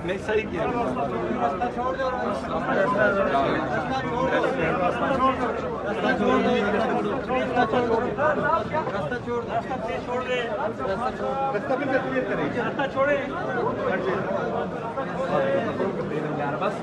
नहीं सही किया। रास्ता छोड़ दो, रास्ता छोड़ दे, रास्ता छोड़े बस।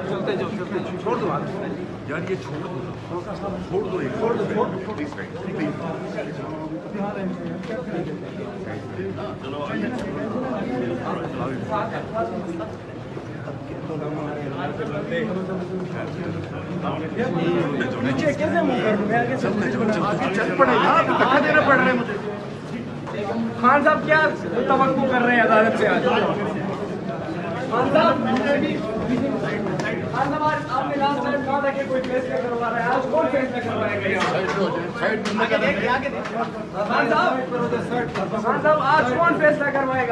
चलते जाओ, छोड़ दो यार, ये छोड़ दो प्लीज। नीचे कैसे मुंह कर दूं मैं? आगे चल पड़ेगा, धक्का देना पड़ रहा है मुझे। खान साहब क्या तवक्को कर रहे हैं अदालत से आज? खान साहब आपने लास्ट टाइम कहा था कि कोई फैसला करवा रहा है, आज कौन फैसला करवाएगा? खान साहब आज कौन फैसला करवाएगा?